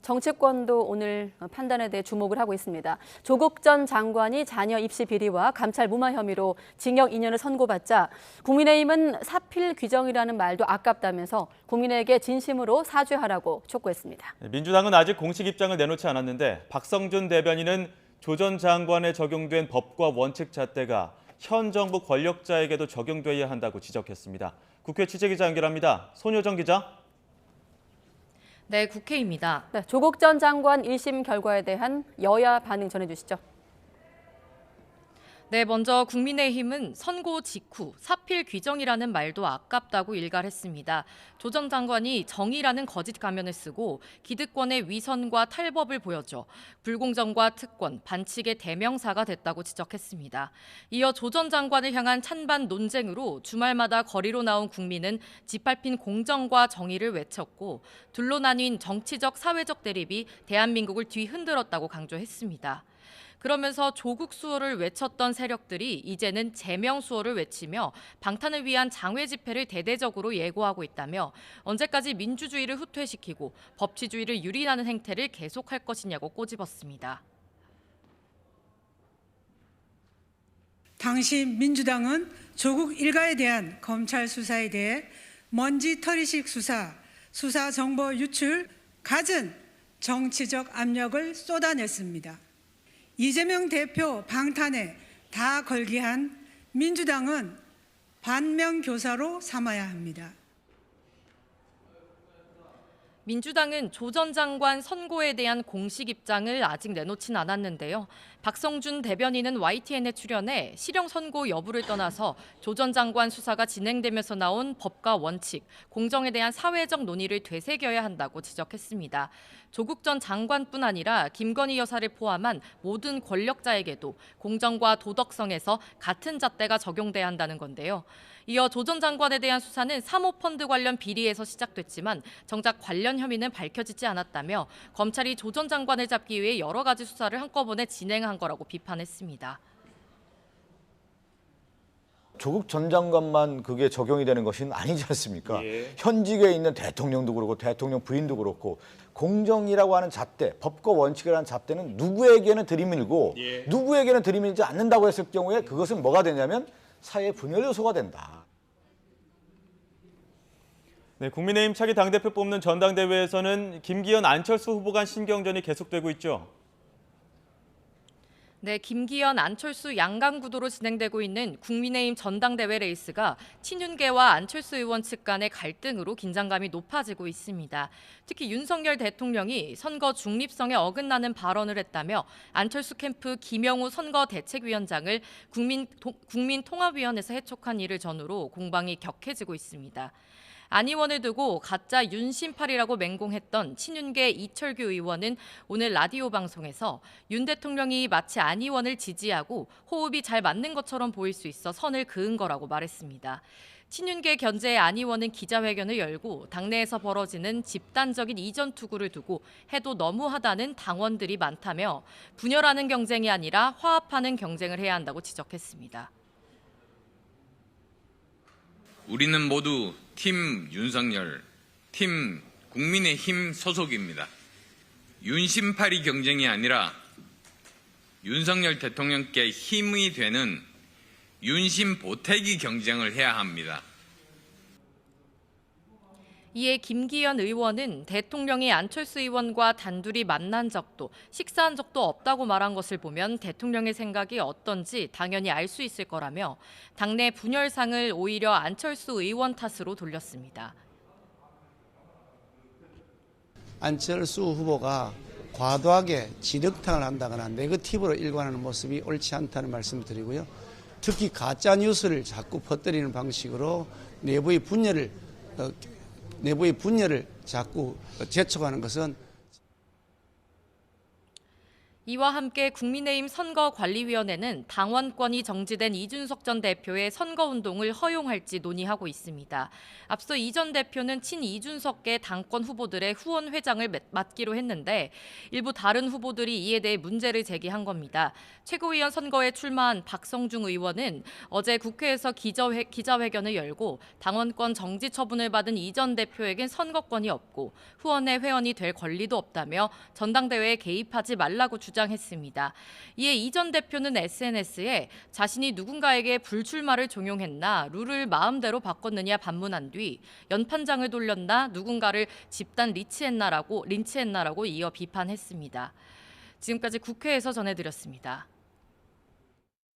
정치권도 오늘 판단에 대해 주목을 하고 있습니다. 조국 전 장관이 자녀 입시 비리와 감찰 무마 혐의로 징역 2년을 선고받자 국민의힘은 사필 규정이라는 말도 아깝다면서 국민에게 진심으로 사죄하라고 촉구했습니다. 민주당은 아직 공식 입장을 내놓지 않았는데 박성준 대변인은 조 전 장관에 적용된 법과 원칙 잣대가 현 정부 권력자에게도 적용돼야 한다고 지적했습니다. 국회 취재기자 연결합니다. 손효정 기자. 네, 국회입니다. 네, 조국 전 장관 1심 결과에 대한 여야 반응 전해주시죠. 네, 먼저 국민의힘은 선고 직후 사필 규정이라는 말도 아깝다고 일갈했습니다. 조 전 장관이 정의라는 거짓 가면을 쓰고 기득권의 위선과 탈법을 보여줘 불공정과 특권, 반칙의 대명사가 됐다고 지적했습니다. 이어 조 전 장관을 향한 찬반 논쟁으로 주말마다 거리로 나온 국민은 짓밟힌 공정과 정의를 외쳤고 둘로 나뉜 정치적, 사회적 대립이 대한민국을 뒤흔들었다고 강조했습니다. 그러면서 조국 수호를 외쳤던 세력들이 이제는 제명 수호를 외치며 방탄을 위한 장외 집회를 대대적으로 예고하고 있다며 언제까지 민주주의를 후퇴시키고 법치주의를 유린하는 행태를 계속할 것이냐고 꼬집었습니다. 당시 민주당은 조국 일가에 대한 검찰 수사에 대해 먼지털이식 수사 정보 유출, 갖은 정치적 압력을 쏟아냈습니다. 이재명 대표 방탄에 다 걸게 한 민주당은 반면교사로 삼아야 합니다. 민주당은 조 전 장관 선고에 대한 공식 입장을 아직 내놓진 않았는데요. 박성준 대변인은 YTN에 출연해 실형 선고 여부를 떠나서 조 전 장관 수사가 진행되면서 나온 법과 원칙, 공정에 대한 사회적 논의를 되새겨야 한다고 지적했습니다. 조국 전 장관뿐 아니라 김건희 여사를 포함한 모든 권력자에게도 공정과 도덕성에서 같은 잣대가 적용돼야 한다는 건데요. 이어 조 전 장관에 대한 수사는 사모펀드 관련 비리에서 시작됐지만 정작 관련 혐의는 밝혀지지 않았다며 검찰이 조 전 장관을 잡기 위해 여러 가지 수사를 한꺼번에 진행한 거라고 비판했습니다. 조국 전 장관만 그게 적용이 되는 것은 아니지 않습니까? 예. 현직에 있는 대통령도 그렇고 대통령 부인도 그렇고 공정이라고 하는 잣대, 법과 원칙이라는 잣대는 누구에게는 들이밀고 누구에게는 들이밀지 않는다고 했을 경우에 그것은 뭐가 되냐면 사회 분열 요소가 된다. 네, 국민의힘 차기 당대표 뽑는 전당대회에서는 김기현, 안철수 후보 간 신경전이 계속되고 있죠. 네, 김기현, 안철수 양강 구도로 진행되고 있는 국민의힘 전당대회 레이스가 친윤계와 안철수 의원 측 간의 갈등으로 긴장감이 높아지고 있습니다. 특히 윤석열 대통령이 선거 중립성에 어긋나는 발언을 했다며 안철수 캠프 김영우 선거대책위원장을 국민통합위원회에서 해촉한 일을 전후로 공방이 격해지고 있습니다. 안 의원을 두고 가짜 윤심팔이라고 맹공했던 친윤계 이철규 의원은 오늘 라디오 방송에서 윤 대통령이 마치 안 의원을 지지하고 호흡이 잘 맞는 것처럼 보일 수 있어 선을 그은 거라고 말했습니다. 친윤계 견제의 안 의원은 기자회견을 열고 당내에서 벌어지는 집단적인 이전 투구를 두고 해도 너무하다는 당원들이 많다며 분열하는 경쟁이 아니라 화합하는 경쟁을 해야 한다고 지적했습니다. 우리는 모두 팀 윤석열, 팀 국민의힘 소속입니다. 윤심팔이 경쟁이 아니라 윤석열 대통령께 힘이 되는 윤심 보태기 경쟁을 해야 합니다. 이에 김기현 의원은 대통령이 안철수 의원과 단둘이 만난 적도 식사한 적도 없다고 말한 것을 보면 대통령의 생각이 어떤지 당연히 알 수 있을 거라며 당내 분열상을 오히려 안철수 의원 탓으로 돌렸습니다. 안철수 후보가 과도하게 지력탕을 한다거나 네거티브로 일관하는 모습이 옳지 않다는 말씀을 드리고요. 특히 가짜 뉴스를 자꾸 퍼뜨리는 방식으로 내부의 분열을 자꾸 재촉하는 것은 이와 함께 국민의힘 선거관리위원회는 당원권이 정지된 이준석 전 대표의 선거운동을 허용할지 논의하고 있습니다. 앞서 이 전 대표는 친이준석계 당권 후보들의 후원 회장을 맡기로 했는데 일부 다른 후보들이 이에 대해 문제를 제기한 겁니다. 최고위원 선거에 출마한 박성중 의원은 어제 국회에서 기자회견을 열고 당원권 정지 처분을 받은 이 전 대표에겐 선거권이 없고 후원회 회원이 될 권리도 없다며 전당대회에 개입하지 말라고 주장했습니다. 이에 이 전 대표는 SNS에 자신이 누군가에게 불출마를 종용했나 룰을 마음대로 바꿨느냐 반문한 뒤 연판장을 돌렸나 누군가를 집단 린치했나라고 이어 비판했습니다. 지금까지 국회에서 전해드렸습니다.